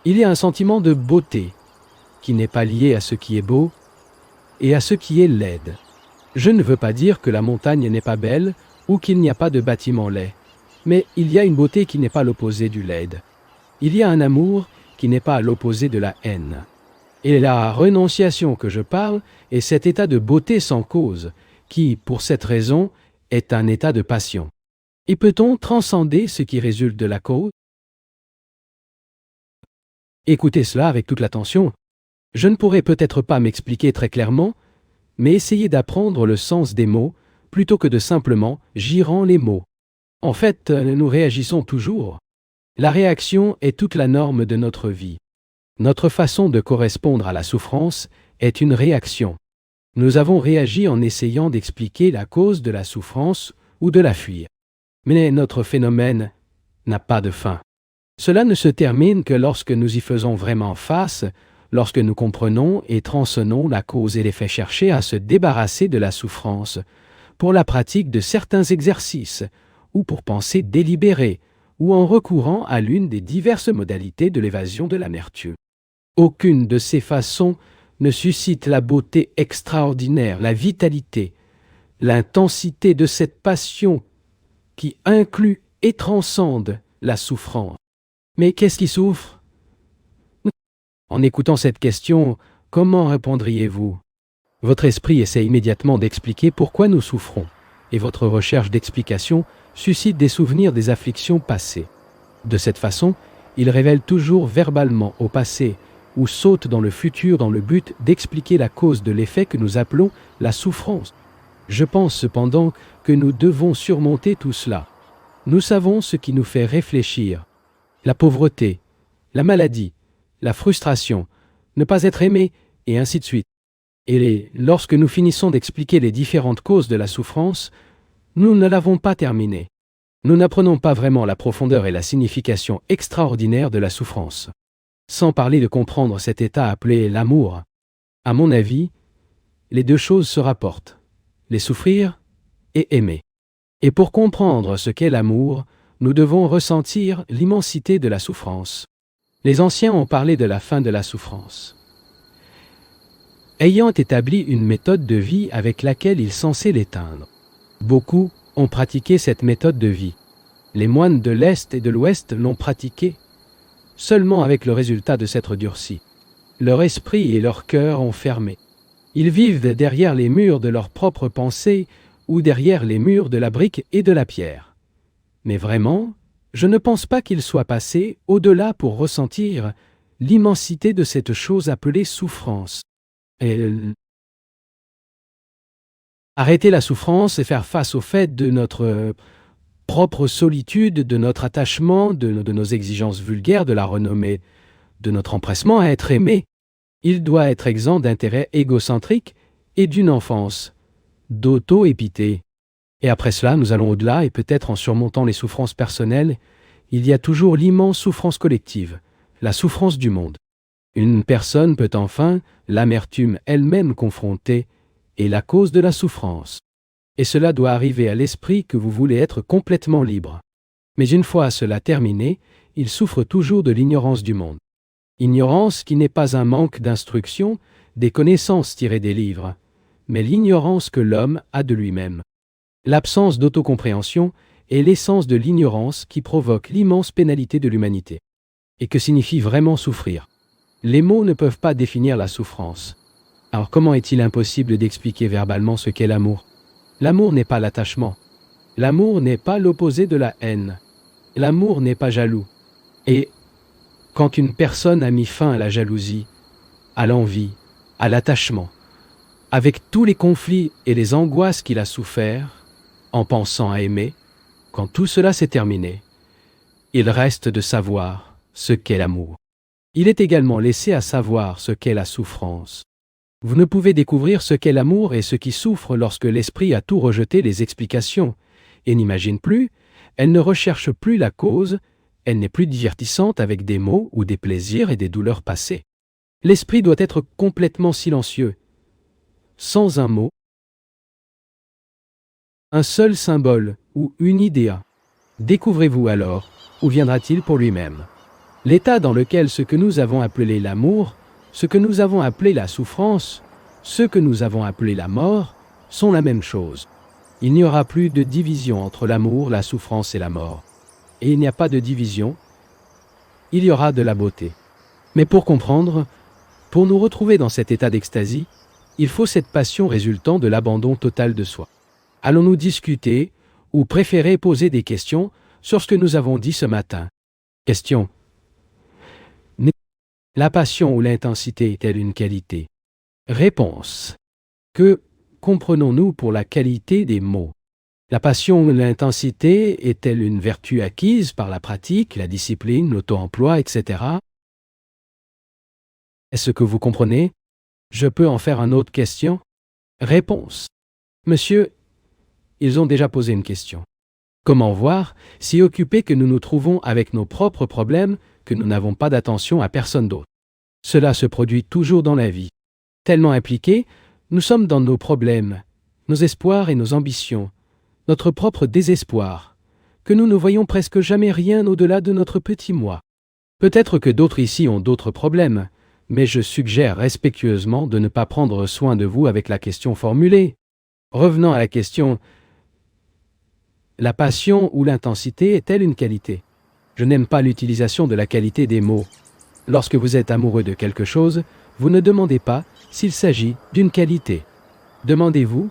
Il y a un sentiment de beauté qui n'est pas lié à ce qui est beau et à ce qui est laid. Je ne veux pas dire que la montagne n'est pas belle ou qu'il n'y a pas de bâtiment laid, mais il y a une beauté qui n'est pas l'opposé du laid. Il y a un amour qui n'est pas l'opposé de la haine. Et la renonciation que je parle est cet état de beauté sans cause, qui, pour cette raison, est un état de passion. Et peut-on transcender ce qui résulte de la cause? Écoutez cela avec toute l'attention. Je ne pourrai peut-être pas m'expliquer très clairement, mais essayez d'apprendre le sens des mots plutôt que de simplement girant les mots. En fait, nous réagissons toujours. La réaction est toute la norme de notre vie. Notre façon de correspondre à la souffrance est une réaction. Nous avons réagi en essayant d'expliquer la cause de la souffrance ou de la fuir. Mais notre phénomène n'a pas de fin. Cela ne se termine que lorsque nous y faisons vraiment face, lorsque nous comprenons et tronçonnons la cause et l'effet cherché à se débarrasser de la souffrance, pour la pratique de certains exercices, ou pour penser délibérée, ou en recourant à l'une des diverses modalités de l'évasion de l'amertume. Aucune de ces façons ne suscite la beauté extraordinaire, la vitalité, l'intensité de cette passion qui inclut et transcende la souffrance. Mais qu'est-ce qui souffre? En écoutant cette question, comment répondriez-vous? Votre esprit essaie immédiatement d'expliquer pourquoi nous souffrons, et votre recherche d'explication suscite des souvenirs des afflictions passées. De cette façon, il révèle toujours verbalement au passé ou saute dans le futur dans le but d'expliquer la cause de l'effet que nous appelons la souffrance. Je pense cependant que nous devons surmonter tout cela. Nous savons ce qui nous fait réfléchir. La pauvreté, la maladie, la frustration, ne pas être aimé, et ainsi de suite. Et lorsque nous finissons d'expliquer les différentes causes de la souffrance, nous ne l'avons pas terminé. Nous n'apprenons pas vraiment la profondeur et la signification extraordinaire de la souffrance. Sans parler de comprendre cet état appelé l'amour. À mon avis, les deux choses se rapportent, les souffrir et aimer. Et pour comprendre ce qu'est l'amour, nous devons ressentir l'immensité de la souffrance. Les anciens ont parlé de la fin de la souffrance. Ayant établi une méthode de vie avec laquelle ils censaient l'éteindre. Beaucoup ont pratiqué cette méthode de vie. Les moines de l'Est et de l'Ouest l'ont pratiquée, seulement avec le résultat de s'être durcis. Leur esprit et leur cœur ont fermé. Ils vivent derrière les murs de leurs propres pensées ou derrière les murs de la brique et de la pierre. Mais vraiment, je ne pense pas qu'ils soient passés au-delà pour ressentir l'immensité de cette chose appelée souffrance. Arrêter la souffrance et faire face au fait de notre propre solitude, de notre attachement, de nos exigences vulgaires, de la renommée, de notre empressement à être aimé. Il doit être exempt d'intérêts égocentriques et d'une enfance, d'auto-épité. Et après cela, nous allons au-delà et peut-être en surmontant les souffrances personnelles, il y a toujours l'immense souffrance collective, la souffrance du monde. Une personne peut enfin, l'amertume elle-même confrontée, est la cause de la souffrance. Et cela doit arriver à l'esprit que vous voulez être complètement libre. Mais une fois cela terminé, il souffre toujours de l'ignorance du monde. Ignorance qui n'est pas un manque d'instruction, des connaissances tirées des livres, mais l'ignorance que l'homme a de lui-même. L'absence d'autocompréhension est l'essence de l'ignorance qui provoque l'immense pénalité de l'humanité. Et que signifie vraiment souffrir? Les mots ne peuvent pas définir la souffrance. Alors comment est-il impossible d'expliquer verbalement ce qu'est l'amour? L'amour n'est pas l'attachement. L'amour n'est pas l'opposé de la haine. L'amour n'est pas jaloux. Et quand une personne a mis fin à la jalousie, à l'envie, à l'attachement, avec tous les conflits et les angoisses qu'il a souffert, en pensant à aimer, quand tout cela s'est terminé, il reste de savoir ce qu'est l'amour. Il est également laissé à savoir ce qu'est la souffrance. Vous ne pouvez découvrir ce qu'est l'amour et ce qui souffre lorsque l'esprit a tout rejeté les explications, et n'imagine plus, elle ne recherche plus la cause, elle n'est plus divertissante avec des mots ou des plaisirs et des douleurs passées. L'esprit doit être complètement silencieux, sans un mot, un seul symbole ou une idée. Découvrez-vous alors, où viendra-t-il pour lui-même? L'état dans lequel ce que nous avons appelé l'amour, ce que nous avons appelé la souffrance, ce que nous avons appelé la mort, sont la même chose. Il n'y aura plus de division entre l'amour, la souffrance et la mort. Et il n'y a pas de division, il y aura de la beauté. Mais pour comprendre, pour nous retrouver dans cet état d'extasie, il faut cette passion résultant de l'abandon total de soi. Allons-nous discuter ou préférer poser des questions sur ce que nous avons dit ce matin? Question. La passion ou l'intensité est-elle une qualité? Réponse. Que comprenons-nous pour la qualité des mots? La passion ou l'intensité est-elle une vertu acquise par la pratique, la discipline, l'auto-emploi, etc.? Est-ce que vous comprenez? Je peux en faire une autre question? Réponse. Monsieur, ils ont déjà posé une question. Comment voir, si occupés que nous nous trouvons avec nos propres problèmes, que nous n'avons pas d'attention à personne d'autre? Cela se produit toujours dans la vie. Tellement impliqués, nous sommes dans nos problèmes, nos espoirs et nos ambitions, notre propre désespoir, que nous ne voyons presque jamais rien au-delà de notre petit moi. Peut-être que d'autres ici ont d'autres problèmes, mais je suggère respectueusement de ne pas prendre soin de vous avec la question formulée. Revenons à la question. La passion ou l'intensité est-elle une qualité? Je n'aime pas l'utilisation de la qualité des mots. Lorsque vous êtes amoureux de quelque chose, vous ne demandez pas s'il s'agit d'une qualité. Demandez-vous,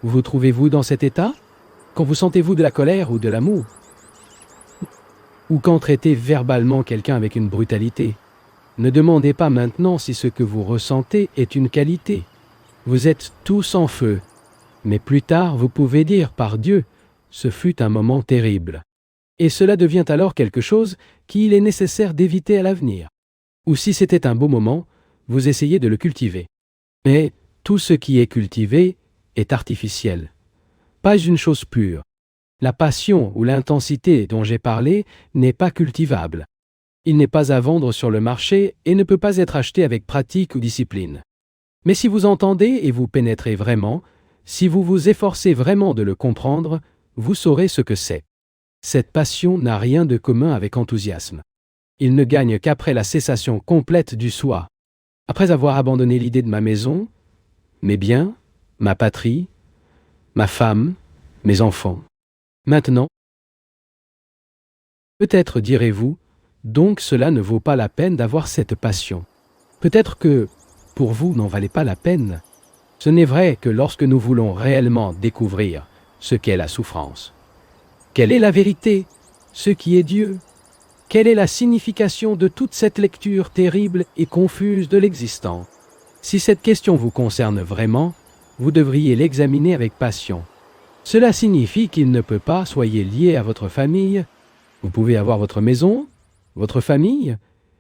vous trouvez-vous dans cet état? Quand vous sentez-vous de la colère ou de l'amour? Ou quand traitez verbalement quelqu'un avec une brutalité? Ne demandez pas maintenant si ce que vous ressentez est une qualité. Vous êtes tous en feu. Mais plus tard, vous pouvez dire, par Dieu, ce fut un moment terrible. Et cela devient alors quelque chose qu'il est nécessaire d'éviter à l'avenir. Ou si c'était un beau moment, vous essayez de le cultiver. Mais tout ce qui est cultivé est artificiel. Pas une chose pure. La passion ou l'intensité dont j'ai parlé n'est pas cultivable. Il n'est pas à vendre sur le marché et ne peut pas être acheté avec pratique ou discipline. Mais si vous entendez et vous pénétrez vraiment, si vous vous efforcez vraiment de le comprendre, vous saurez ce que c'est. Cette passion n'a rien de commun avec enthousiasme. Il ne gagne qu'après la cessation complète du soi. Après avoir abandonné l'idée de ma maison, mes biens, ma patrie, ma femme, mes enfants. Maintenant, peut-être direz-vous, donc cela ne vaut pas la peine d'avoir cette passion. Peut-être que, pour vous, n'en valait pas la peine. Ce n'est vrai que lorsque nous voulons réellement découvrir ce qu'est la souffrance. Quelle est la vérité? Ce qui est Dieu? Quelle est la signification de toute cette lecture terrible et confuse de l'existence? Si cette question vous concerne vraiment, vous devriez l'examiner avec passion. Cela signifie qu'il ne peut pas soyez lié à votre famille. Vous pouvez avoir votre maison, votre famille,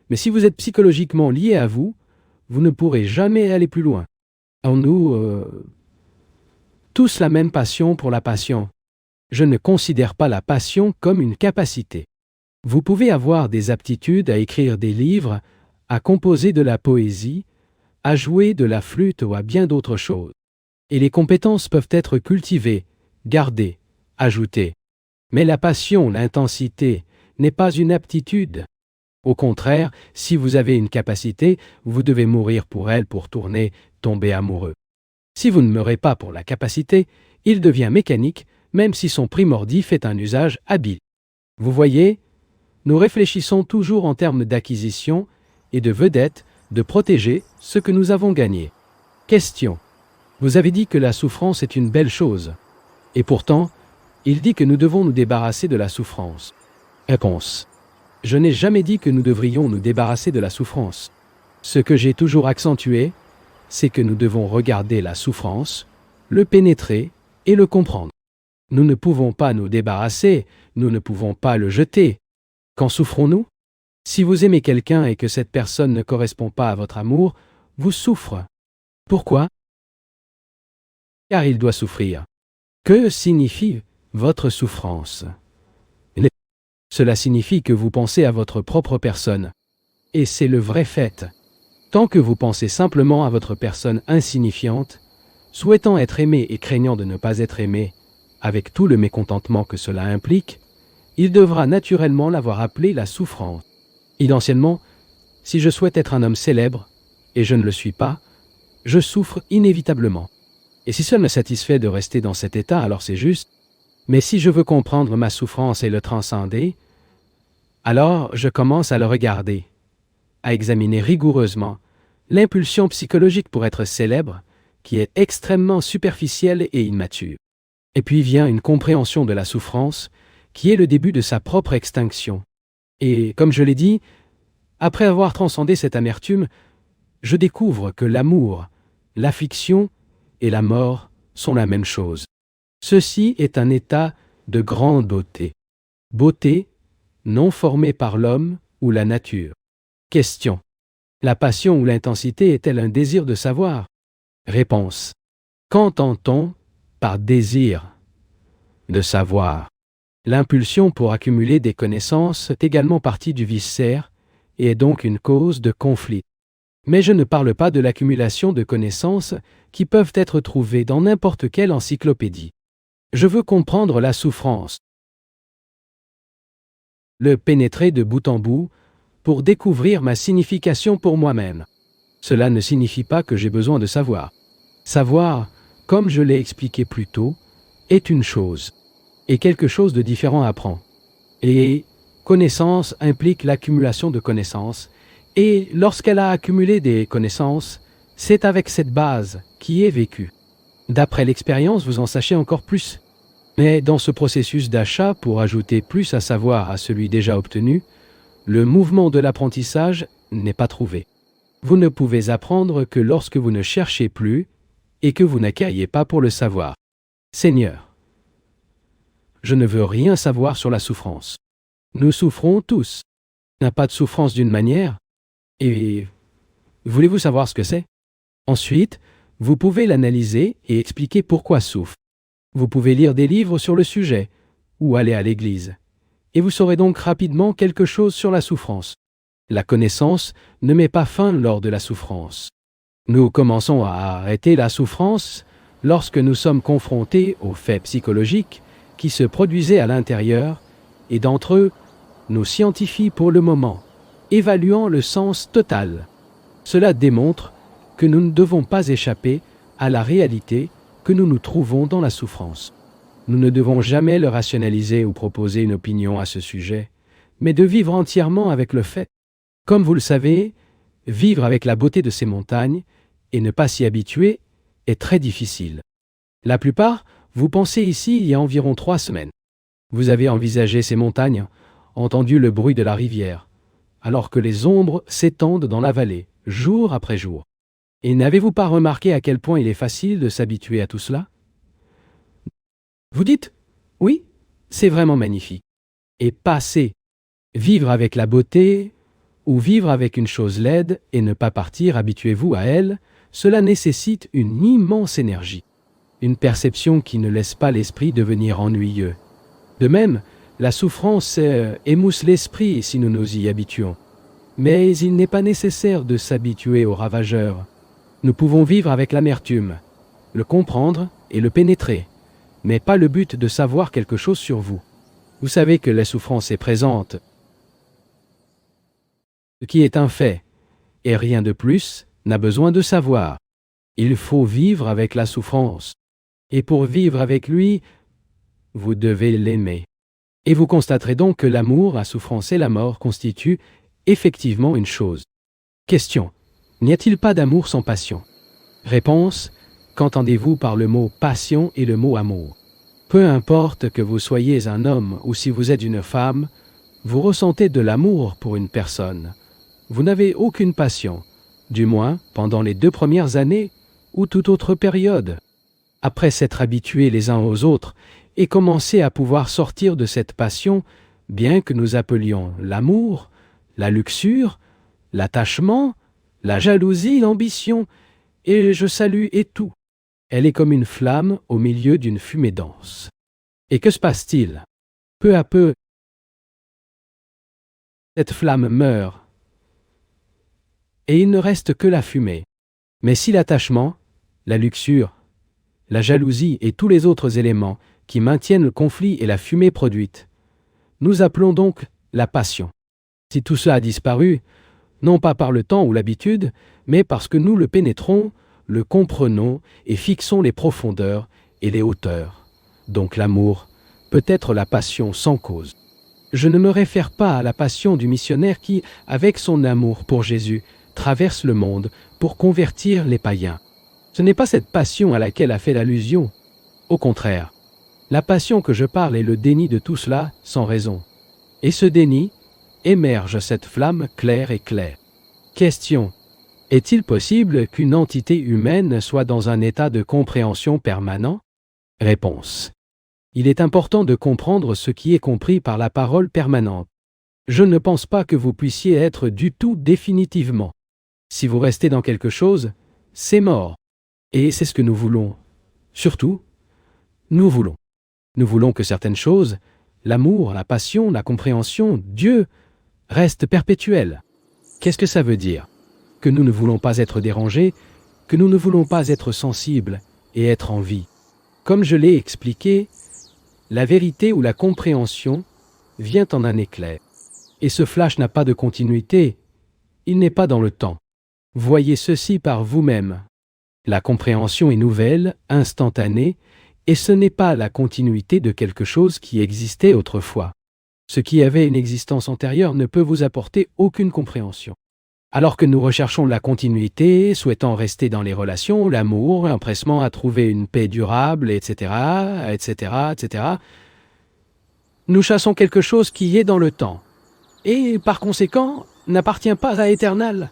mais si vous êtes psychologiquement lié à vous, vous ne pourrez jamais aller plus loin. Avons-nous tous la même passion pour la passion? Je ne considère pas la passion comme une capacité. Vous pouvez avoir des aptitudes à écrire des livres, à composer de la poésie, à jouer de la flûte ou à bien d'autres choses. Et les compétences peuvent être cultivées, gardées, ajoutées. Mais la passion, l'intensité, n'est pas une aptitude. Au contraire, si vous avez une capacité, vous devez mourir pour elle pour tomber amoureux. Si vous ne meurez pas pour la capacité, il devient mécanique, même si son primordial fait un usage habile. Vous voyez, nous réfléchissons toujours en termes d'acquisition et de vedette, de protéger ce que nous avons gagné. Question. Vous avez dit que la souffrance est une belle chose. Et pourtant, il dit que nous devons nous débarrasser de la souffrance. Réponse. Je n'ai jamais dit que nous devrions nous débarrasser de la souffrance. Ce que j'ai toujours accentué, c'est que nous devons regarder la souffrance, le pénétrer et le comprendre. Nous ne pouvons pas nous débarrasser, nous ne pouvons pas le jeter. Qu'en souffrons-nous? Si vous aimez quelqu'un et que cette personne ne correspond pas à votre amour, vous souffrez. Pourquoi? Car il doit souffrir. Que signifie votre souffrance? Cela signifie que vous pensez à votre propre personne. Et c'est le vrai fait. Tant que vous pensez simplement à votre personne insignifiante, souhaitant être aimé et craignant de ne pas être aimé, avec tout le mécontentement que cela implique, il devra naturellement l'avoir appelé la souffrance. Essentiellement, si je souhaite être un homme célèbre, et je ne le suis pas, je souffre inévitablement. Et si cela me satisfait de rester dans cet état, alors c'est juste. Mais si je veux comprendre ma souffrance et le transcender, alors je commence à le regarder, à examiner rigoureusement l'impulsion psychologique pour être célèbre, qui est extrêmement superficielle et immature. Et puis vient une compréhension de la souffrance, qui est le début de sa propre extinction. Et, comme je l'ai dit, après avoir transcendé cette amertume, je découvre que l'amour, l'affliction et la mort sont la même chose. Ceci est un état de grande beauté. Beauté non formée par l'homme ou la nature. Question. La passion ou l'intensité est-elle un désir de savoir? Réponse. Qu'entend-on par désir de savoir? L'impulsion pour accumuler des connaissances est également partie du viscère et est donc une cause de conflit. Mais je ne parle pas de l'accumulation de connaissances qui peuvent être trouvées dans n'importe quelle encyclopédie. Je veux comprendre la souffrance, le pénétrer de bout en bout pour découvrir ma signification pour moi-même. Cela ne signifie pas que j'ai besoin de savoir. Savoir, comme je l'ai expliqué plus tôt, est une chose, et quelque chose de différent apprend. Et connaissance implique l'accumulation de connaissances, et lorsqu'elle a accumulé des connaissances, c'est avec cette base qui est vécue. D'après l'expérience, vous en sachez encore plus. Mais dans ce processus d'achat, pour ajouter plus à savoir à celui déjà obtenu, le mouvement de l'apprentissage n'est pas trouvé. Vous ne pouvez apprendre que lorsque vous ne cherchez plus et que vous n'acquériez pas pour le savoir. Seigneur, je ne veux rien savoir sur la souffrance. Nous souffrons tous. Il n'y a pas de souffrance d'une manière. Et voulez-vous savoir ce que c'est? Ensuite, vous pouvez l'analyser et expliquer pourquoi souffre. Vous pouvez lire des livres sur le sujet ou aller à l'église. Et vous saurez donc rapidement quelque chose sur la souffrance. La connaissance ne met pas fin lors de la souffrance. Nous commençons à arrêter la souffrance lorsque nous sommes confrontés aux faits psychologiques qui se produisaient à l'intérieur, et d'entre eux, nous scientifient pour le moment, évaluant le sens total. Cela démontre que nous ne devons pas échapper à la réalité que nous nous trouvons dans la souffrance. Nous ne devons jamais le rationaliser ou proposer une opinion à ce sujet, mais de vivre entièrement avec le fait. Comme vous le savez, vivre avec la beauté de ces montagnes et ne pas s'y habituer est très difficile. La plupart, vous pensez ici il y a environ 3 semaines. Vous avez envisagé ces montagnes, entendu le bruit de la rivière, alors que les ombres s'étendent dans la vallée, jour après jour. Et n'avez-vous pas remarqué à quel point il est facile de s'habituer à tout cela? Vous dites, oui, c'est vraiment magnifique. Et passer, vivre avec la beauté, ou vivre avec une chose laide et ne pas partir, habituez-vous à elle, cela nécessite une immense énergie. Une perception qui ne laisse pas l'esprit devenir ennuyeux. De même, la souffrance émousse l'esprit si nous nous y habituons. Mais il n'est pas nécessaire de s'habituer aux ravageurs. Nous pouvons vivre avec l'amertume, le comprendre et le pénétrer, mais pas le but de savoir quelque chose sur vous. Vous savez que la souffrance est présente, ce qui est un fait, et rien de plus n'a besoin de savoir. Il faut vivre avec la souffrance. Et pour vivre avec lui, vous devez l'aimer. Et vous constaterez donc que l'amour, la souffrance et la mort constituent effectivement une chose. Question. N'y a-t-il pas d'amour sans passion? Réponse. Qu'entendez-vous par le mot passion et le mot amour? Peu importe que vous soyez un homme ou si vous êtes une femme, vous ressentez de l'amour pour une personne. Vous n'avez aucune passion, du moins pendant les 2 premières années ou toute autre période. Après s'être habitués les uns aux autres et commencer à pouvoir sortir de cette passion, bien que nous appelions l'amour, la luxure, l'attachement, la jalousie, l'ambition, et je salue et tout. Elle est comme une flamme au milieu d'une fumée dense. Et que se passe-t-il? Peu à peu, cette flamme meurt, et il ne reste que la fumée. Mais si l'attachement, la luxure, la jalousie et tous les autres éléments qui maintiennent le conflit et la fumée produite, nous appelons donc la passion. Si tout cela a disparu, non pas par le temps ou l'habitude, mais parce que nous le pénétrons, le comprenons et fixons les profondeurs et les hauteurs. Donc l'amour peut être la passion sans cause. Je ne me réfère pas à la passion du missionnaire qui, avec son amour pour Jésus, traverse le monde pour convertir les païens. Ce n'est pas cette passion à laquelle a fait allusion. Au contraire, la passion que je parle est le déni de tout cela sans raison. Et ce déni émerge cette flamme claire et claire. Question. Est-il possible qu'une entité humaine soit dans un état de compréhension permanent? Réponse. Il est important de comprendre ce qui est compris par la parole permanente. Je ne pense pas que vous puissiez être du tout définitivement. Si vous restez dans quelque chose, c'est mort. Et c'est ce que nous voulons. Surtout, nous voulons. Nous voulons que certaines choses, l'amour, la passion, la compréhension, Dieu, restent perpétuelles. Qu'est-ce que ça veut dire? Que nous ne voulons pas être dérangés, que nous ne voulons pas être sensibles et être en vie. Comme je l'ai expliqué, la vérité ou la compréhension vient en un éclair. Et ce flash n'a pas de continuité, il n'est pas dans le temps. Voyez ceci par vous-même. La compréhension est nouvelle, instantanée, et ce n'est pas la continuité de quelque chose qui existait autrefois. Ce qui avait une existence antérieure ne peut vous apporter aucune compréhension. Alors que nous recherchons la continuité, souhaitant rester dans les relations, l'amour, l'empressement à trouver une paix durable, etc., nous chassons quelque chose qui est dans le temps, et par conséquent n'appartient pas à l'éternel.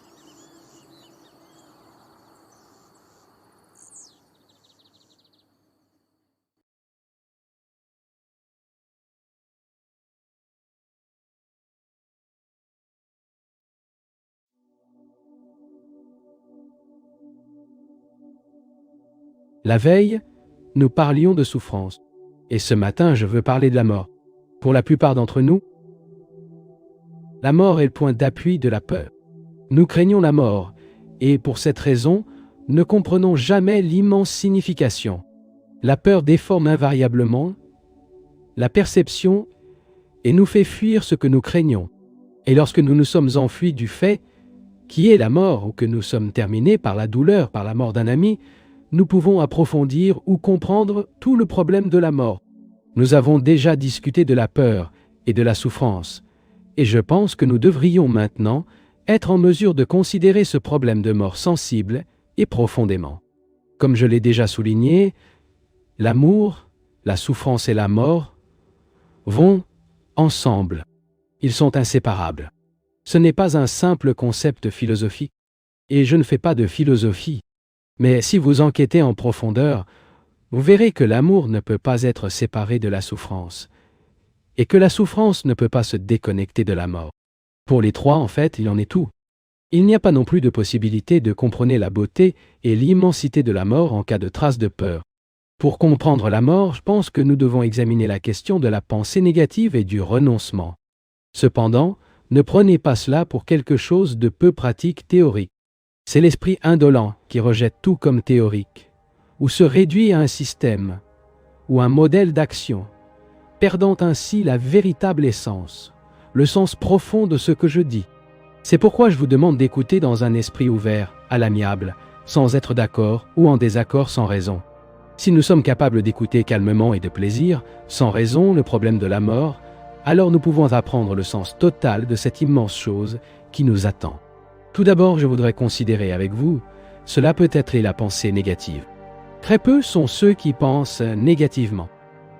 La veille, nous parlions de souffrance, et ce matin je veux parler de la mort. Pour la plupart d'entre nous, la mort est le point d'appui de la peur. Nous craignons la mort, et pour cette raison, ne comprenons jamais l'immense signification. La peur déforme invariablement la perception et nous fait fuir ce que nous craignons. Et lorsque nous nous sommes enfuis du fait qui est la mort, ou que nous sommes terminés par la douleur, par la mort d'un ami, nous pouvons approfondir ou comprendre tout le problème de la mort. Nous avons déjà discuté de la peur et de la souffrance, et je pense que nous devrions maintenant être en mesure de considérer ce problème de mort sensible et profondément. Comme je l'ai déjà souligné, l'amour, la souffrance et la mort vont ensemble. Ils sont inséparables. Ce n'est pas un simple concept philosophique, et je ne fais pas de philosophie. Mais si vous enquêtez en profondeur, vous verrez que l'amour ne peut pas être séparé de la souffrance, et que la souffrance ne peut pas se déconnecter de la mort. Pour les trois, en fait, il en est tout. Il n'y a pas non plus de possibilité de comprendre la beauté et l'immensité de la mort en cas de trace de peur. Pour comprendre la mort, je pense que nous devons examiner la question de la pensée négative et du renoncement. Cependant, ne prenez pas cela pour quelque chose de peu pratique théorique. C'est l'esprit indolent qui rejette tout comme théorique, ou se réduit à un système, ou un modèle d'action, perdant ainsi la véritable essence, le sens profond de ce que je dis. C'est pourquoi je vous demande d'écouter dans un esprit ouvert, à l'amiable, sans être d'accord ou en désaccord sans raison. Si nous sommes capables d'écouter calmement et de plaisir, sans raison, le problème de la mort, alors nous pouvons apprendre le sens total de cette immense chose qui nous attend. Tout d'abord, je voudrais considérer avec vous, cela peut être la pensée négative. Très peu sont ceux qui pensent négativement.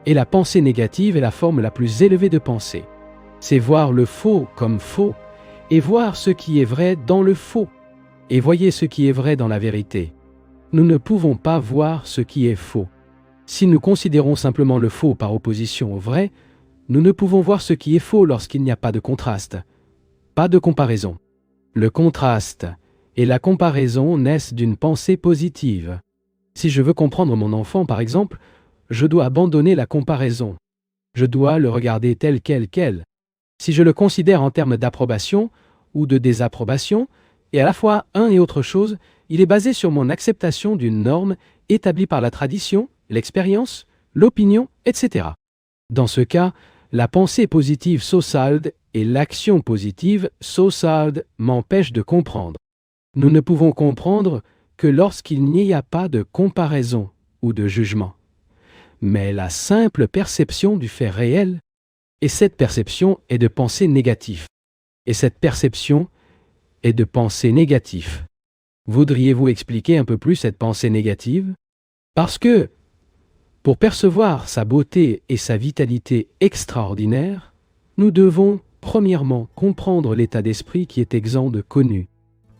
Et la pensée négative est la forme la plus élevée de pensée. C'est voir le faux comme faux, et voir ce qui est vrai dans le faux, et voyez ce qui est vrai dans la vérité. Nous ne pouvons pas voir ce qui est faux. Si nous considérons simplement le faux par opposition au vrai, nous ne pouvons voir ce qui est faux lorsqu'il n'y a pas de contraste, pas de comparaison. Le contraste et la comparaison naissent d'une pensée positive. Si je veux comprendre mon enfant, par exemple, je dois abandonner la comparaison. Je dois le regarder tel quel. Si je le considère en termes d'approbation ou de désapprobation, et à la fois un et autre chose, il est basé sur mon acceptation d'une norme établie par la tradition, l'expérience, l'opinion, etc. Dans ce cas, La pensée positive so-called et l'action positive so-called m'empêchent de comprendre. Nous ne pouvons comprendre que lorsqu'il n'y a pas de comparaison ou de jugement, mais la simple perception du fait réel, et cette perception est de pensée négative. Et cette perception est de pensée négative. Voudriez-vous expliquer un peu plus cette pensée négative? Parce que, pour percevoir sa beauté et sa vitalité extraordinaires, nous devons, premièrement, comprendre l'état d'esprit qui est exempt de connu.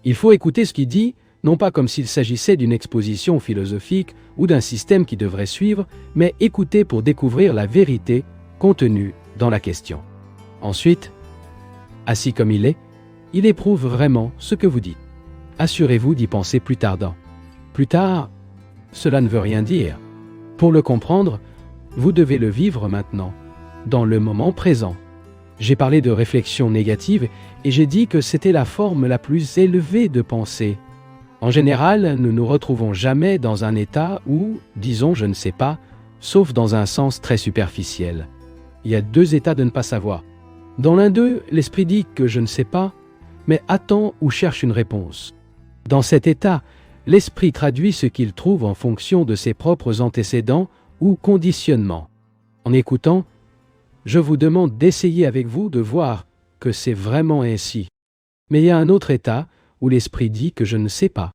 Il faut écouter ce qu'il dit, non pas comme s'il s'agissait d'une exposition philosophique ou d'un système qui devrait suivre, mais écouter pour découvrir la vérité contenue dans la question. Ensuite, assis comme il éprouve vraiment ce que vous dites. Assurez-vous d'y penser plus tardant. Plus tard, cela ne veut rien dire. Pour le comprendre, vous devez le vivre maintenant, dans le moment présent. J'ai parlé de réflexion négative et j'ai dit que c'était la forme la plus élevée de pensée. En général, nous nous retrouvons jamais dans un état où, disons je ne sais pas, sauf dans un sens très superficiel. Il y a deux états de ne pas savoir. Dans l'un d'eux, l'esprit dit que je ne sais pas, mais attend ou cherche une réponse. Dans cet état, l'esprit traduit ce qu'il trouve en fonction de ses propres antécédents ou conditionnements. En écoutant, je vous demande d'essayer avec vous de voir que c'est vraiment ainsi. Mais il y a un autre état où l'esprit dit que je ne sais pas,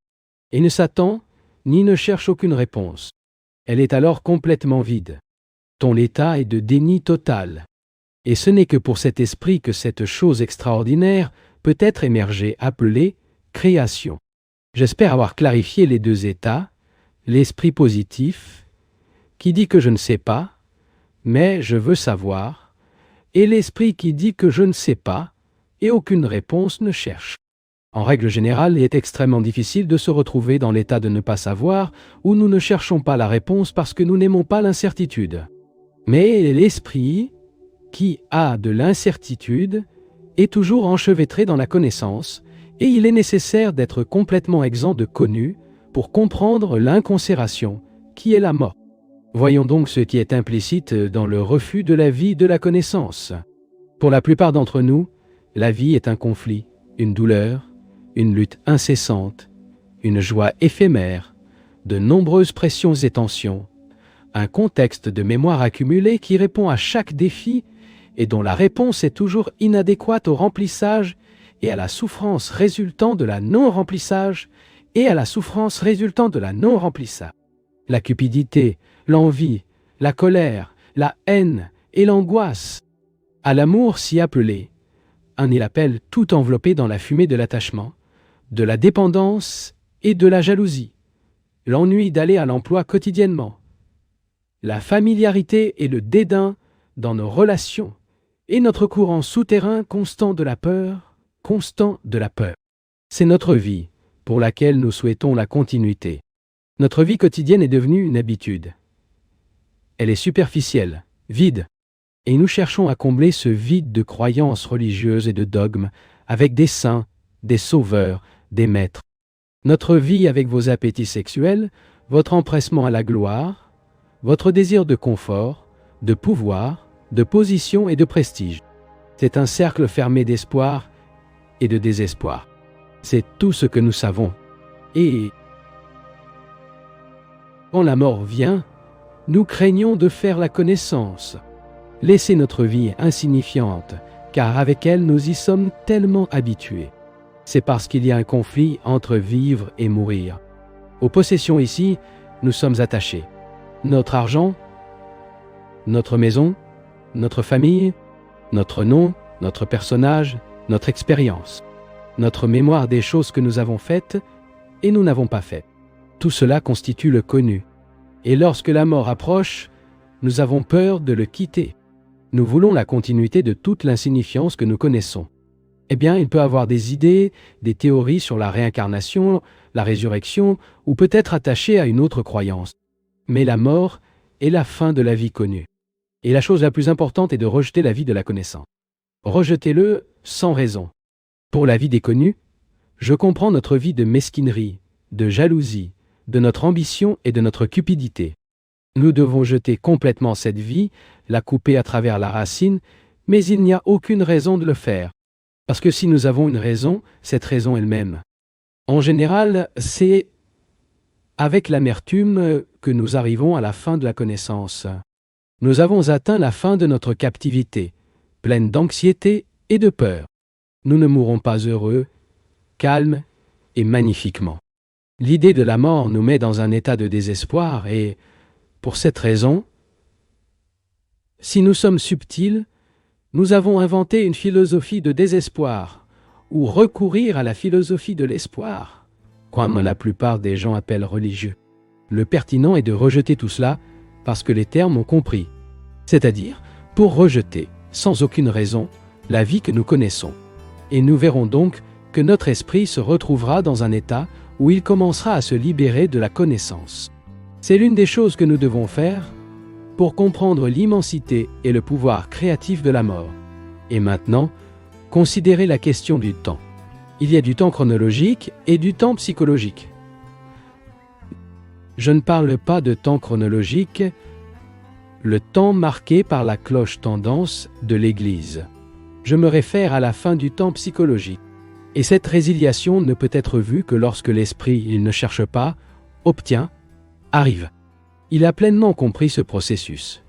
et ne s'attend ni ne cherche aucune réponse. Elle est alors complètement vide. Ton état est de déni total. Et ce n'est que pour cet esprit que cette chose extraordinaire peut être émergée, appelée création. J'espère avoir clarifié les deux états, l'esprit positif, qui dit que je ne sais pas, mais je veux savoir, et l'esprit qui dit que je ne sais pas, et aucune réponse ne cherche. En règle générale, il est extrêmement difficile de se retrouver dans l'état de ne pas savoir, où nous ne cherchons pas la réponse parce que nous n'aimons pas l'incertitude. Mais l'esprit, qui a de l'incertitude, est toujours enchevêtré dans la connaissance, et il est nécessaire d'être complètement exempt de connu pour comprendre l'inconsération, qui est la mort. Voyons donc ce qui est implicite dans le refus de la vie de la connaissance. Pour la plupart d'entre nous, la vie est un conflit, une douleur, une lutte incessante, une joie éphémère, de nombreuses pressions et tensions, un contexte de mémoire accumulée qui répond à chaque défi et dont la réponse est toujours inadéquate au remplissage et à la souffrance résultant de la non-remplissage et à la souffrance résultant de la non-remplissage. La cupidité, l'envie, la colère, la haine et l'angoisse. À l'amour si appelé, un il appelle tout enveloppé dans la fumée de l'attachement, de la dépendance et de la jalousie, l'ennui d'aller à l'emploi quotidiennement, la familiarité et le dédain dans nos relations, et notre courant souterrain constant de la peur, C'est notre vie, pour laquelle nous souhaitons la continuité. Notre vie quotidienne est devenue une habitude. Elle est superficielle, vide, et nous cherchons à combler ce vide de croyances religieuses et de dogmes avec des saints, des sauveurs, des maîtres. Notre vie avec vos appétits sexuels, votre empressement à la gloire, votre désir de confort, de pouvoir, de position et de prestige. C'est un cercle fermé d'espoir et de désespoir. C'est tout ce que nous savons. Et quand la mort vient, nous craignons de faire la connaissance. Laissez notre vie insignifiante, car avec elle nous y sommes tellement habitués. C'est parce qu'il y a un conflit entre vivre et mourir. Aux possessions ici, nous sommes attachés. Notre argent, notre maison, notre famille, notre nom, notre personnage, notre expérience, notre mémoire des choses que nous avons faites et nous n'avons pas faites. Tout cela constitue le connu. Et lorsque la mort approche, nous avons peur de le quitter. Nous voulons la continuité de toute l'insignifiance que nous connaissons. Eh bien, il peut avoir des idées, des théories sur la réincarnation, la résurrection, ou peut-être attaché à une autre croyance. Mais la mort est la fin de la vie connue. Et la chose la plus importante est de rejeter la vie de la connaissance. Rejetez-le sans raison. Pour la vie des connus, je comprends notre vie de mesquinerie, de jalousie, de notre ambition et de notre cupidité. Nous devons jeter complètement cette vie, la couper à travers la racine, mais il n'y a aucune raison de le faire. Parce que si nous avons une raison, cette raison elle-même. En général, c'est avec l'amertume que nous arrivons à la fin de la connaissance. Nous avons atteint la fin de notre captivité, pleine d'anxiété et de peur. Nous ne mourrons pas heureux, calmes et magnifiquement. L'idée de la mort nous met dans un état de désespoir et, pour cette raison, si nous sommes subtils, nous avons inventé une philosophie de désespoir, ou recourir à la philosophie de l'espoir, comme la plupart des gens appellent religieux. Le pertinent est de rejeter tout cela parce que les termes ont compris, c'est-à-dire pour rejeter, sans aucune raison, la vie que nous connaissons. Et nous verrons donc que notre esprit se retrouvera dans un état où il commencera à se libérer de la connaissance. C'est l'une des choses que nous devons faire pour comprendre l'immensité et le pouvoir créatif de la mort. Et maintenant, considérez la question du temps. Il y a du temps chronologique et du temps psychologique. Je ne parle pas de temps chronologique, le temps marqué par la cloche tendance de l'Église. Je me réfère à la fin du temps psychologique. Et cette résiliation ne peut être vue que lorsque l'esprit, il ne cherche pas, obtient, arrive. Il a pleinement compris ce processus.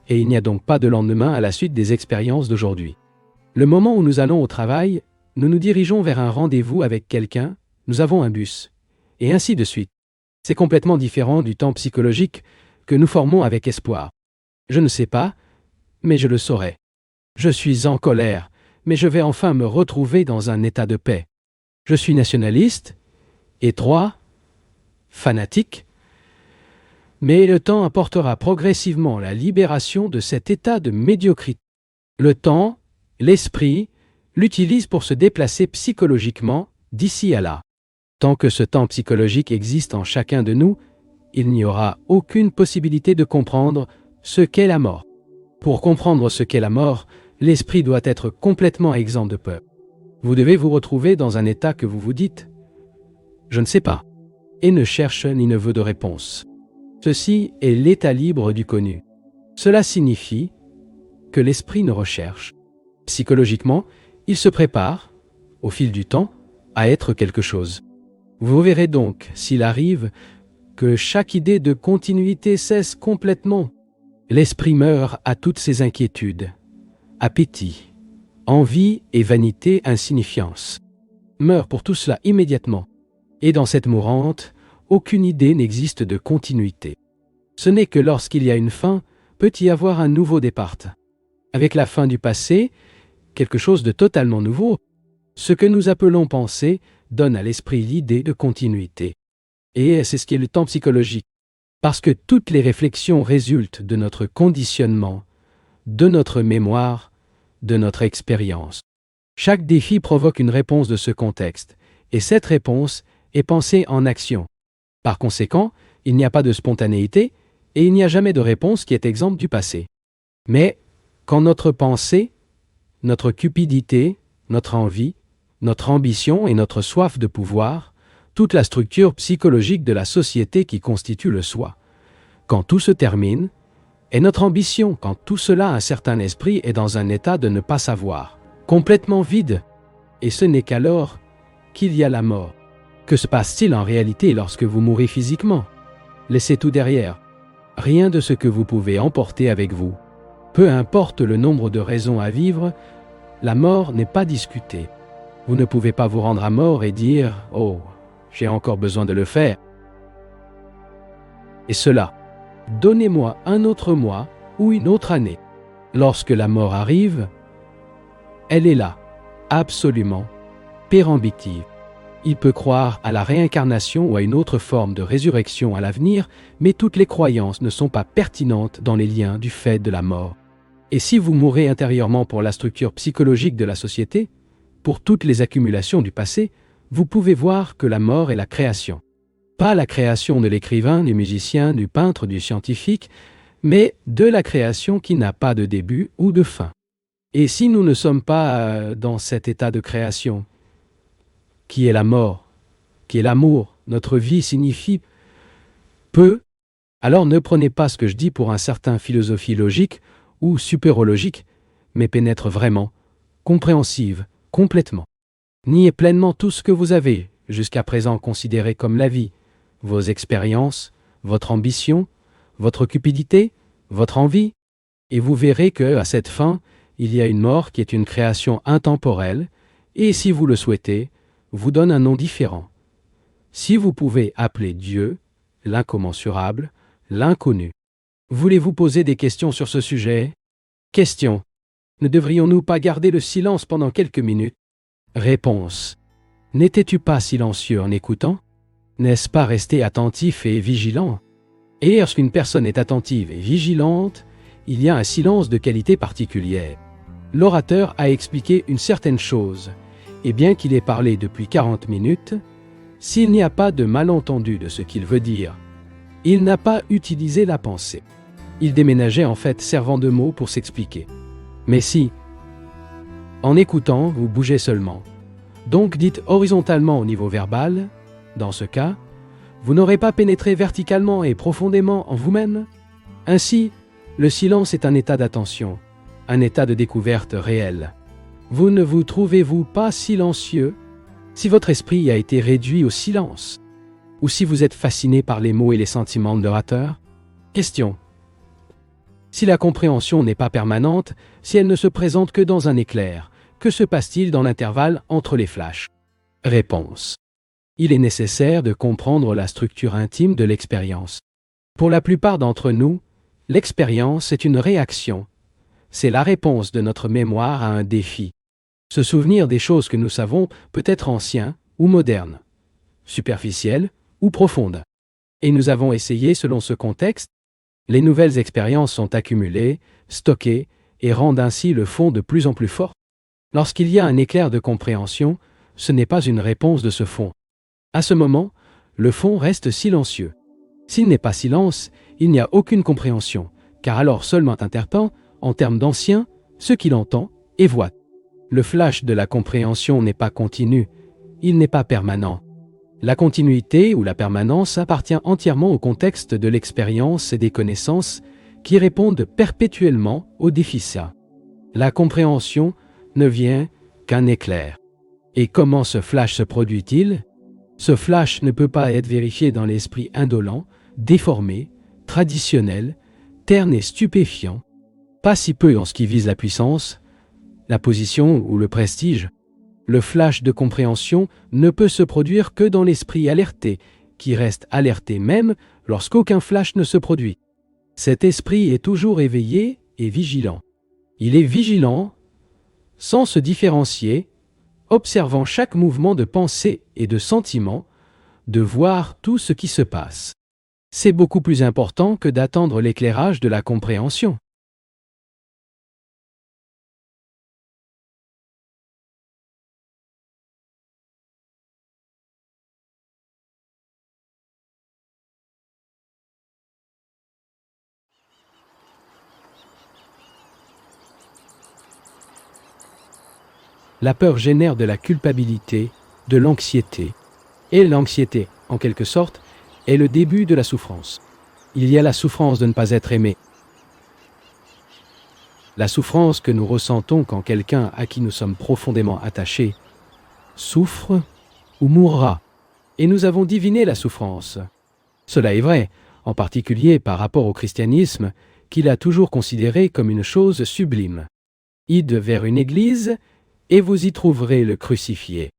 Et il n'y a donc pas de lendemain à la suite des expériences d'aujourd'hui. Le moment où nous allons au travail, nous nous dirigeons vers un rendez-vous avec quelqu'un, nous avons un bus, et ainsi de suite. C'est complètement différent du temps psychologique que nous formons avec espoir. Je ne sais pas, mais je le saurai. Je suis en colère, mais je vais enfin me retrouver dans un état de paix. Je suis nationaliste, étroit, fanatique, mais le temps apportera progressivement la libération de cet état de médiocrité. Le temps, l'esprit, l'utilise pour se déplacer psychologiquement d'ici à là. Tant que ce temps psychologique existe en chacun de nous, il n'y aura aucune possibilité de comprendre ce qu'est la mort. Pour comprendre ce qu'est la mort, l'esprit doit être complètement exempt de peur. Vous devez vous retrouver dans un état que vous vous dites « Je ne sais pas » et ne cherche ni ne veut de réponse. Ceci est l'état libre du connu. Cela signifie que l'esprit ne recherche. Psychologiquement, il se prépare, au fil du temps, à être quelque chose. Vous verrez donc, s'il arrive, que chaque idée de continuité cesse complètement. L'esprit meurt à toutes ses inquiétudes, appétit, envie et vanité insignifiance. Meurt pour tout cela immédiatement. Et dans cette mourante, aucune idée n'existe de continuité. Ce n'est que lorsqu'il y a une fin, peut y avoir un nouveau départ. Avec la fin du passé, quelque chose de totalement nouveau. Ce que nous appelons pensée donne à l'esprit l'idée de continuité. Et c'est ce qui est le temps psychologique. Parce que toutes les réflexions résultent de notre conditionnement, de notre mémoire, de notre expérience. Chaque défi provoque une réponse de ce contexte, et cette réponse est pensée en action. Par conséquent, il n'y a pas de spontanéité, et il n'y a jamais de réponse qui est exempte du passé. Mais quand notre pensée, notre cupidité, notre envie, notre ambition et notre soif de pouvoir, toute la structure psychologique de la société qui constitue le soi, quand tout se termine, et notre ambition, quand tout cela, un certain esprit est dans un état de ne pas savoir, complètement vide, et ce n'est qu'alors qu'il y a la mort. Que se passe-t-il en réalité lorsque vous mourrez physiquement? Laissez tout derrière. Rien de ce que vous pouvez emporter avec vous. Peu importe le nombre de raisons à vivre, la mort n'est pas discutée. Vous ne pouvez pas vous rendre à mort et dire « Oh, j'ai encore besoin de le faire. » Et cela, donnez-moi un autre mois ou une autre année. Lorsque la mort arrive, elle est là, absolument, péremptive. Il peut croire à la réincarnation ou à une autre forme de résurrection à l'avenir, mais toutes les croyances ne sont pas pertinentes dans les liens du fait de la mort. Et si vous mourrez intérieurement pour la structure psychologique de la société, pour toutes les accumulations du passé, vous pouvez voir que la mort est la création. Pas la création de l'écrivain, du musicien, du peintre, du scientifique, mais de la création qui n'a pas de début ou de fin. Et si nous ne sommes pas dans cet état de création, qui est la mort, qui est l'amour, notre vie signifie peu Alors ne prenez pas ce que je dis pour un certain philosophie logique ou supérologique, mais pénètre vraiment, compréhensive, complètement. Niez pleinement tout ce que vous avez jusqu'à présent considéré comme la vie, vos expériences, votre ambition, votre cupidité, votre envie, et vous verrez que, à cette fin, il y a une mort qui est une création intemporelle, et si vous le souhaitez, vous donne un nom différent. Si vous pouvez appeler Dieu, l'incommensurable, l'inconnu. Voulez-vous poser des questions sur ce sujet? Question. Ne devrions-nous pas garder le silence pendant quelques minutes? Réponse. N'étais-tu pas silencieux en écoutant? N'est-ce pas rester attentif et vigilant? Et lorsqu'une personne est attentive et vigilante, il y a un silence de qualité particulière. L'orateur a expliqué une certaine chose, et bien qu'il ait parlé depuis 40 minutes, s'il n'y a pas de malentendu de ce qu'il veut dire, il n'a pas utilisé la pensée. Il déménageait en fait servant de mots pour s'expliquer. Mais si, en écoutant, vous bougez seulement, donc dites horizontalement au niveau verbal, dans ce cas, vous n'aurez pas pénétré verticalement et profondément en vous-même. Ainsi, le silence est un état d'attention, un état de découverte réelle. Vous ne vous trouvez-vous pas silencieux si votre esprit a été réduit au silence, ou si vous êtes fasciné par les mots et les sentiments de l'orateur? Question. Si la compréhension n'est pas permanente, si elle ne se présente que dans un éclair, que se passe-t-il dans l'intervalle entre les flashs? Réponse. Il est nécessaire de comprendre la structure intime de l'expérience. Pour la plupart d'entre nous, l'expérience est une réaction. C'est la réponse de notre mémoire à un défi. Se souvenir des choses que nous savons peut être ancien ou moderne, superficiel ou profonde. Et nous avons essayé selon ce contexte. Les nouvelles expériences sont accumulées, stockées et rendent ainsi le fond de plus en plus fort. Lorsqu'il y a un éclair de compréhension, ce n'est pas une réponse de ce fond. À ce moment, le fond reste silencieux. S'il n'est pas silence, il n'y a aucune compréhension, car alors seulement interprète, en termes d'ancien, ce qu'il entend et voit. Le flash de la compréhension n'est pas continu, il n'est pas permanent. La continuité ou la permanence appartient entièrement au contexte de l'expérience et des connaissances qui répondent perpétuellement aux déficits. La compréhension ne vient qu'un éclair. Et comment ce flash se produit-il? Ce flash ne peut pas être vérifié dans l'esprit indolent, déformé, traditionnel, terne et stupéfiant, pas si peu en ce qui vise la puissance, la position ou le prestige. Le flash de compréhension ne peut se produire que dans l'esprit alerté, qui reste alerté même lorsqu'aucun flash ne se produit. Cet esprit est toujours éveillé et vigilant. Il est vigilant, sans se différencier, observant chaque mouvement de pensée et de sentiment, de voir tout ce qui se passe. C'est beaucoup plus important que d'attendre l'éclairage de la compréhension. La peur génère de la culpabilité, de l'anxiété. Et l'anxiété, en quelque sorte, est le début de la souffrance. Il y a la souffrance de ne pas être aimé. La souffrance que nous ressentons quand quelqu'un à qui nous sommes profondément attachés souffre ou mourra. Et nous avons diviné la souffrance. Cela est vrai, en particulier par rapport au christianisme, qu'il a toujours considéré comme une chose sublime. Ide vers une église, et vous y trouverez le crucifié.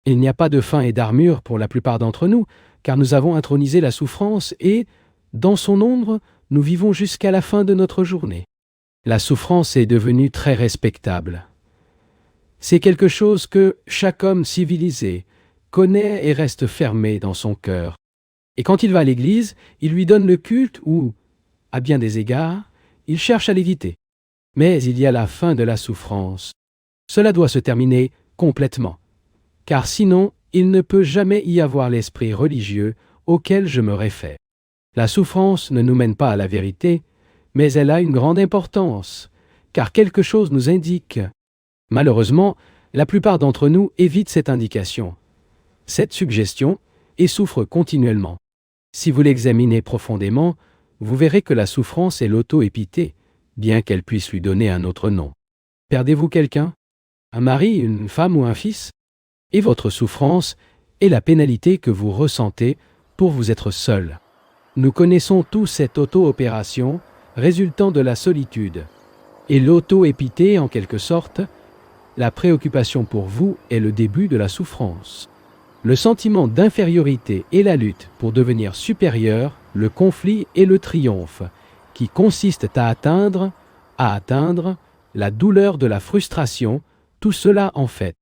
Il n'y a pas de fin et d'armure pour la plupart d'entre nous, car nous avons intronisé la souffrance et, dans son ombre, nous vivons jusqu'à la fin de notre journée. La souffrance est devenue très respectable. C'est quelque chose que chaque homme civilisé connaît et reste fermé dans son cœur. Et quand il va à l'église, il lui donne le culte ou, à bien des égards, il cherche à l'éviter. Mais il y a la fin de la souffrance. Cela doit se terminer complètement, car sinon il ne peut jamais y avoir l'esprit religieux auquel je me réfère. La souffrance ne nous mène pas à la vérité, mais elle a une grande importance, car quelque chose nous indique. Malheureusement, la plupart d'entre nous évitent cette indication, cette suggestion, et souffrent continuellement. Si vous l'examinez profondément, vous verrez que la souffrance est l'auto-épithée, bien qu'elle puisse lui donner un autre nom. Perdez-vous quelqu'un? Un mari, une femme ou un fils? Et votre souffrance est la pénalité que vous ressentez pour vous être seul. Nous connaissons tous cette auto-opération résultant de la solitude. Et l'auto-épithée, en quelque sorte, la préoccupation pour vous est le début de la souffrance. Le sentiment d'infériorité et la lutte pour devenir supérieur, le conflit et le triomphe, qui consistent à atteindre la douleur de la frustration, tout cela en fait.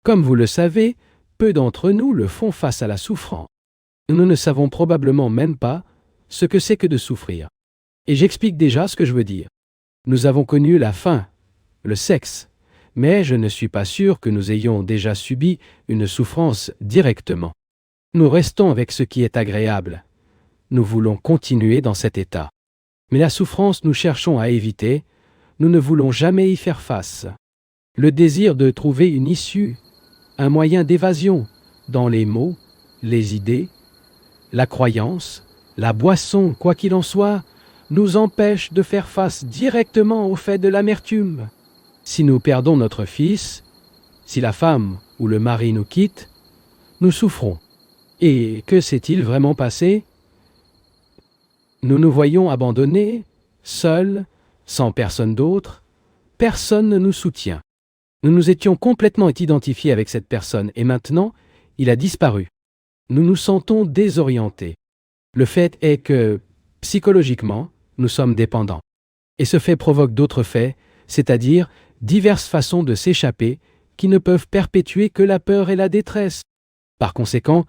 Comme vous le savez, peu d'entre nous le font face à la souffrance. Nous ne savons probablement même pas ce que c'est que de souffrir. Et j'explique déjà ce que je veux dire. Nous avons connu la faim, le sexe, mais je ne suis pas sûr que nous ayons déjà subi une souffrance directement. Nous restons avec ce qui est agréable. Nous voulons continuer dans cet état. Mais la souffrance, nous cherchons à éviter, nous ne voulons jamais y faire face. Le désir de trouver une issue, un moyen d'évasion, dans les mots, les idées, la croyance, la boisson, quoi qu'il en soit, nous empêche de faire face directement au fait de l'amertume. Si nous perdons notre fils, si la femme ou le mari nous quitte, nous souffrons. Et que s'est-il vraiment passé? Nous nous voyons abandonnés, seuls, sans personne d'autre. Personne ne nous soutient. Nous nous étions complètement identifiés avec cette personne et maintenant, il a disparu. Nous nous sentons désorientés. Le fait est que, psychologiquement, nous sommes dépendants. Et ce fait provoque d'autres faits, c'est-à-dire diverses façons de s'échapper qui ne peuvent perpétuer que la peur et la détresse. Par conséquent,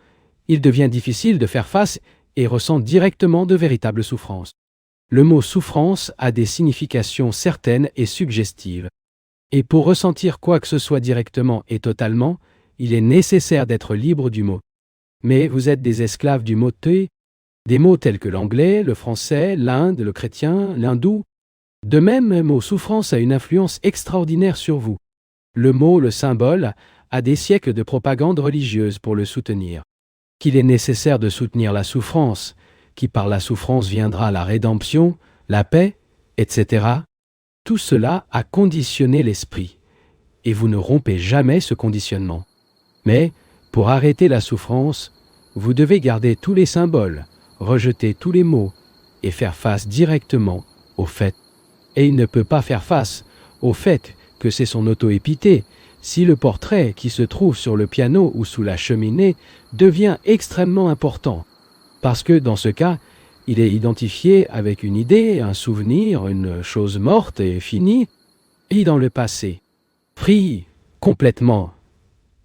il devient difficile de faire face et ressent directement de véritables souffrances. Le mot souffrance a des significations certaines et suggestives. Et pour ressentir quoi que ce soit directement et totalement, il est nécessaire d'être libre du mot. Mais vous êtes des esclaves du mot te, des mots tels que l'anglais, le français, l'Inde, le chrétien, l'hindou. De même, le mot souffrance a une influence extraordinaire sur vous. Le mot, le symbole, a des siècles de propagande religieuse pour le soutenir. Qu'il est nécessaire de soutenir la souffrance, qui par la souffrance viendra la rédemption, la paix, etc. Tout cela a conditionné l'esprit, et vous ne rompez jamais ce conditionnement. Mais, pour arrêter la souffrance, vous devez garder tous les symboles, rejeter tous les mots, et faire face directement au fait. Et il ne peut pas faire face au fait que c'est son auto-épithée si le portrait qui se trouve sur le piano ou sous la cheminée devient extrêmement important. Parce que dans ce cas, il est identifié avec une idée, un souvenir, une chose morte et finie, et dans le passé, pris complètement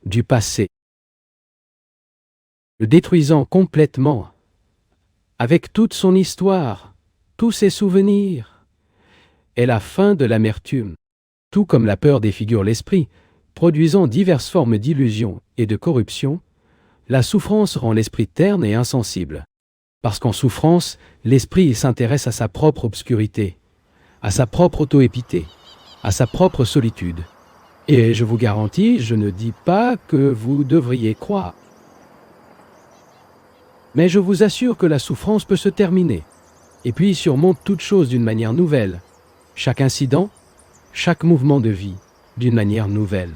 du passé, le détruisant complètement, avec toute son histoire, tous ses souvenirs, est la fin de l'amertume, tout comme la peur défigure l'esprit, produisant diverses formes d'illusion et de corruption. La souffrance rend l'esprit terne et insensible. Parce qu'en souffrance, l'esprit s'intéresse à sa propre obscurité, à sa propre auto-épithée, à sa propre solitude. Et je vous garantis, je ne dis pas que vous devriez croire. Mais je vous assure que la souffrance peut se terminer, et puis surmonte toute chose d'une manière nouvelle, chaque incident, chaque mouvement de vie, d'une manière nouvelle.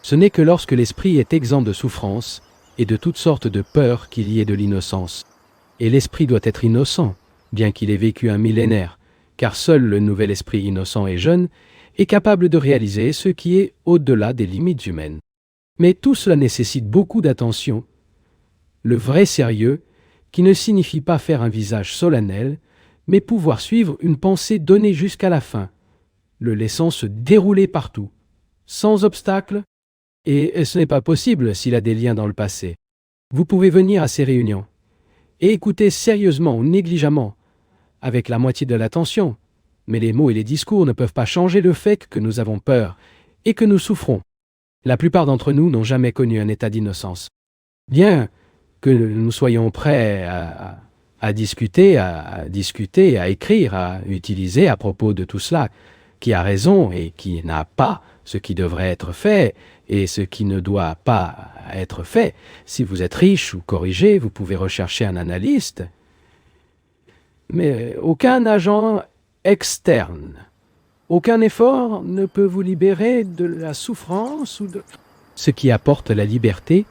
Ce n'est que lorsque l'esprit est exempt de souffrance et de toutes sortes de peurs qu'il y ait de l'innocence. Et l'esprit doit être innocent, bien qu'il ait vécu un millénaire, car seul le nouvel esprit innocent et jeune est capable de réaliser ce qui est au-delà des limites humaines. Mais tout cela nécessite beaucoup d'attention, le vrai sérieux, qui ne signifie pas faire un visage solennel, mais pouvoir suivre une pensée donnée jusqu'à la fin, le laissant se dérouler partout, sans obstacle, et ce n'est pas possible s'il a des liens dans le passé. Vous pouvez venir à ces réunions et écouter sérieusement ou négligemment, avec la moitié de l'attention, mais les mots et les discours ne peuvent pas changer le fait que nous avons peur et que nous souffrons. La plupart d'entre nous n'ont jamais connu un état d'innocence. Bien que nous soyons prêts à discuter, à écrire, à utiliser à propos de tout cela, qui a raison et qui n'a pas ce qui devrait être fait et ce qui ne doit pas être fait. Si vous êtes riche ou corrigé, vous pouvez rechercher un analyste. Mais aucun agent externe, aucun effort ne peut vous libérer de la souffrance ou de... Ce qui apporte la liberté,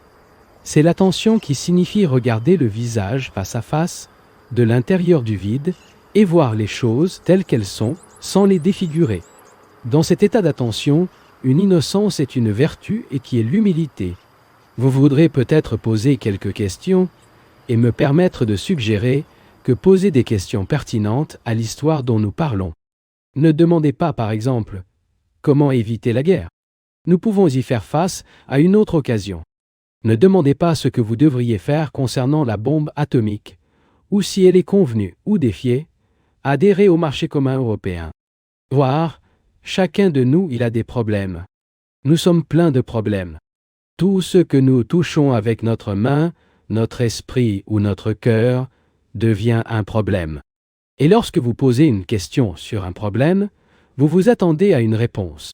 c'est l'attention qui signifie regarder le visage face à face, de l'intérieur du vide, et voir les choses telles qu'elles sont, sans les défigurer. Dans cet état d'attention, une innocence est une vertu et qui est l'humilité. Vous voudrez peut-être poser quelques questions et me permettre de suggérer que poser des questions pertinentes à l'histoire dont nous parlons. Ne demandez pas, par exemple, comment éviter la guerre. Nous pouvons y faire face à une autre occasion. Ne demandez pas ce que vous devriez faire concernant la bombe atomique, ou si elle est convenue ou défiée, adhérer au marché commun européen. Voir, chacun de nous, il a des problèmes. Nous sommes pleins de problèmes. Tout ce que nous touchons avec notre main, notre esprit ou notre cœur devient un problème. Et lorsque vous posez une question sur un problème, vous vous attendez à une réponse.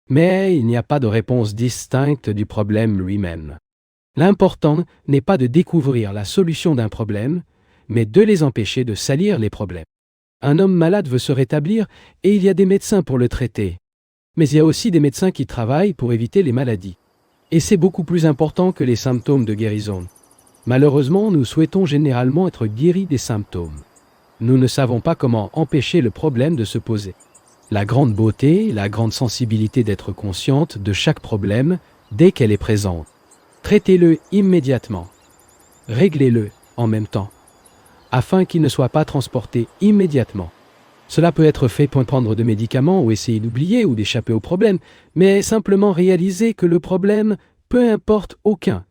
Mais il n'y a pas de réponse distincte du problème lui-même. L'important n'est pas de découvrir la solution d'un problème, mais de les empêcher de salir les problèmes. Un homme malade veut se rétablir et il y a des médecins pour le traiter. Mais il y a aussi des médecins qui travaillent pour éviter les maladies. Et c'est beaucoup plus important que les symptômes de guérison. Malheureusement, nous souhaitons généralement être guéris des symptômes. Nous ne savons pas comment empêcher le problème de se poser. La grande beauté, la grande sensibilité d'être consciente de chaque problème dès qu'elle est présente. Traitez-le immédiatement. Réglez-le en même temps, afin qu'il ne soit pas transporté immédiatement. Cela peut être fait pour prendre de médicaments ou essayer d'oublier ou d'échapper au problème, mais simplement réaliser que le problème, peu importe aucun.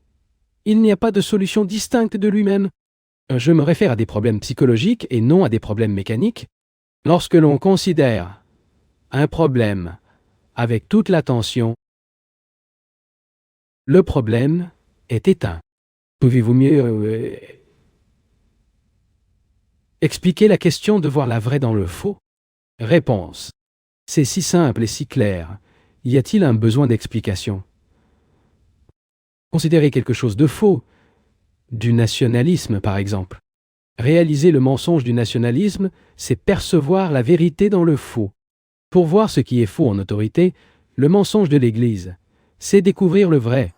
Il n'y a pas de solution distincte de lui-même. Je me réfère à des problèmes psychologiques et non à des problèmes mécaniques. Lorsque l'on considère un problème avec toute l'attention, le problème est éteint. Pouvez-vous mieux expliquer la question de voir la vraie dans le faux? Réponse. C'est si simple et si clair. Y a-t-il un besoin d'explication? Considérer quelque chose de faux, du nationalisme par exemple. Réaliser le mensonge du nationalisme, c'est percevoir la vérité dans le faux. Pour voir ce qui est faux en autorité, le mensonge de l'Église, c'est découvrir le vrai.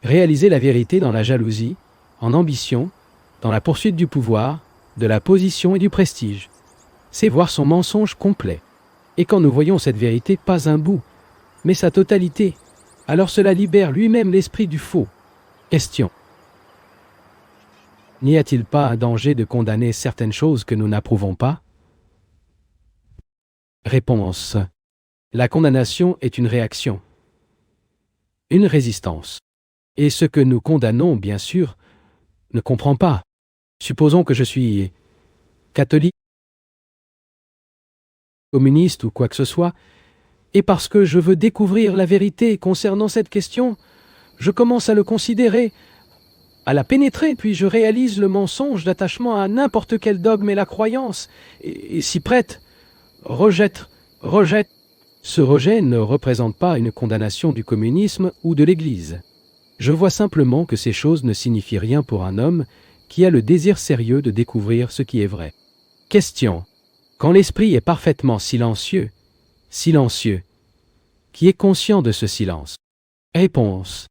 Réaliser la vérité dans la jalousie, en ambition, dans la poursuite du pouvoir, de la position et du prestige. C'est voir son mensonge complet. Et quand nous voyons cette vérité, pas un bout, mais sa totalité, alors cela libère lui-même l'esprit du faux. Question. N'y a-t-il pas un danger de condamner certaines choses que nous n'approuvons pas? Réponse. La condamnation est une réaction, une résistance. Et ce que nous condamnons, bien sûr, ne comprend pas. Supposons que je suis catholique, communiste ou quoi que ce soit, et parce que je veux découvrir la vérité concernant cette question, je commence à le considérer, à la pénétrer, puis je réalise le mensonge d'attachement à n'importe quel dogme et la croyance, et s'y prête, rejette. Ce rejet ne représente pas une condamnation du communisme ou de l'Église. Je vois simplement que ces choses ne signifient rien pour un homme qui a le désir sérieux de découvrir ce qui est vrai. Question. Quand l'esprit est parfaitement silencieux, qui est conscient de ce silence? Réponse.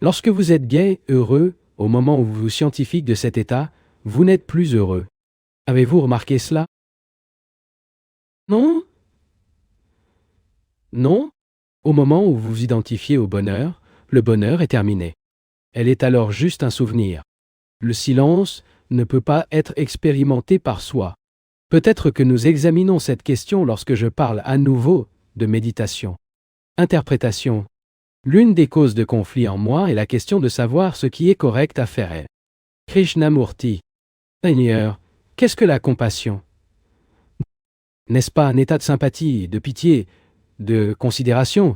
Lorsque vous êtes gai, heureux, au moment où vous vous scientifique de cet état, vous n'êtes plus heureux. Avez-vous remarqué cela? Non? Non? Au moment où vous vous identifiez au bonheur, le bonheur est terminé. Elle est alors juste un souvenir. Le silence ne peut pas être expérimenté par soi. Peut-être que nous examinons cette question lorsque je parle à nouveau de méditation. Interprétation. L'une des causes de conflit en moi est la question de savoir ce qui est correct à faire. Krishnamurti. Seigneur, qu'est-ce que la compassion? N'est-ce pas un état de sympathie, de pitié, de considération?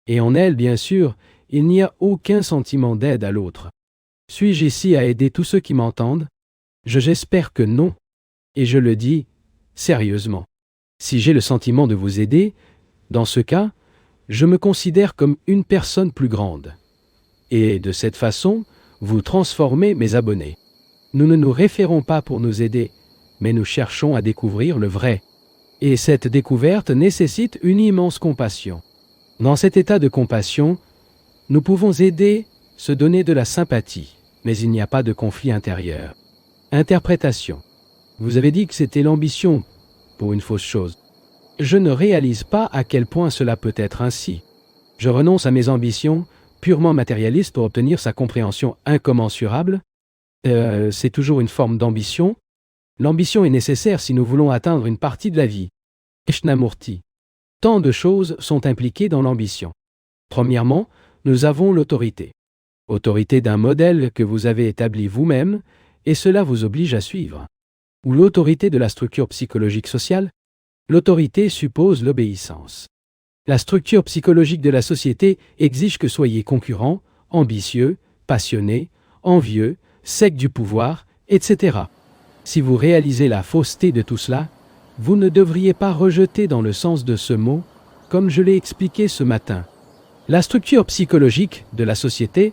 Et en elle, bien sûr, il n'y a aucun sentiment d'aide à l'autre. Suis-je ici à aider tous ceux qui m'entendent? J'espère que non. Et je le dis sérieusement. Si j'ai le sentiment de vous aider, dans ce cas, je me considère comme une personne plus grande. Et de cette façon, vous transformez mes abonnés. Nous ne nous référons pas pour nous aider, mais nous cherchons à découvrir le vrai. Et cette découverte nécessite une immense compassion. Dans cet état de compassion, nous pouvons aider, se donner de la sympathie, mais il n'y a pas de conflit intérieur. Interprétation. Vous avez dit que c'était l'ambition pour une fausse chose. Je ne réalise pas à quel point cela peut être ainsi. Je renonce à mes ambitions, purement matérialistes, pour obtenir sa compréhension incommensurable. C'est toujours une forme d'ambition. L'ambition est nécessaire si nous voulons atteindre une partie de la vie. Krishnamurti. Tant de choses sont impliquées dans l'ambition. Premièrement, nous avons l'autorité. Autorité d'un modèle que vous avez établi vous-même, et cela vous oblige à suivre. Ou l'autorité de la structure psychologique sociale. L'autorité suppose l'obéissance. La structure psychologique de la société exige que soyez concurrents, ambitieux, passionnés, envieux, secs du pouvoir, etc. Si vous réalisez la fausseté de tout cela, vous ne devriez pas rejeter dans le sens de ce mot, comme je l'ai expliqué ce matin. La structure psychologique de la société,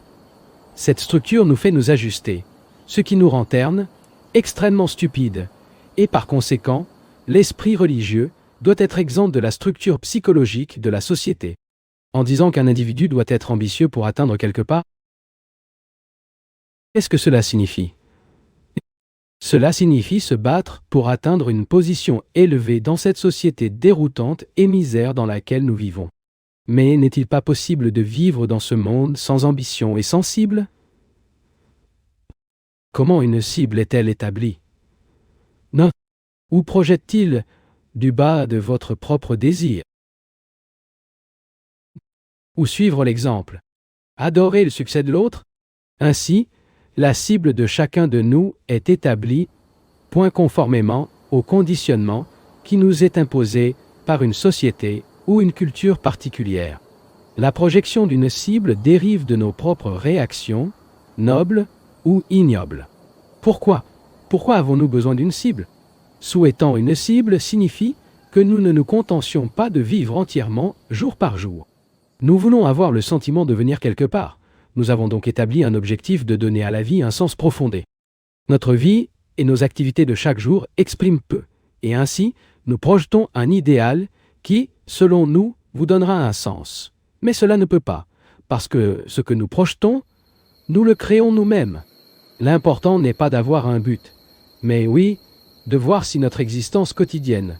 cette structure nous fait nous ajuster, ce qui nous rend ternes, extrêmement stupides, et par conséquent, l'esprit religieux doit être exempt de la structure psychologique de la société. En disant qu'un individu doit être ambitieux pour atteindre quelque part, qu'est-ce que cela signifie? Cela signifie se battre pour atteindre une position élevée dans cette société déroutante et misère dans laquelle nous vivons. Mais n'est-il pas possible de vivre dans ce monde sans ambition et sans cible? Comment une cible est-elle établie? Non. Où projette-t-il du bas de votre propre désir? Ou suivre l'exemple? Adorer le succès de l'autre? Ainsi, la cible de chacun de nous est établie, point conformément au conditionnement qui nous est imposé par une société ou une culture particulière. La projection d'une cible dérive de nos propres réactions, nobles ou ignobles. Pourquoi? Pourquoi avons-nous besoin d'une cible? Souhaitant une cible signifie que nous ne nous contentions pas de vivre entièrement jour par jour. Nous voulons avoir le sentiment de venir quelque part. Nous avons donc établi un objectif de donner à la vie un sens profondé. Notre vie et nos activités de chaque jour expriment peu, et ainsi nous projetons un idéal qui, selon nous, vous donnera un sens. Mais cela ne peut pas, parce que ce que nous projetons, nous le créons nous-mêmes. L'important n'est pas d'avoir un but, mais oui, de voir si notre existence quotidienne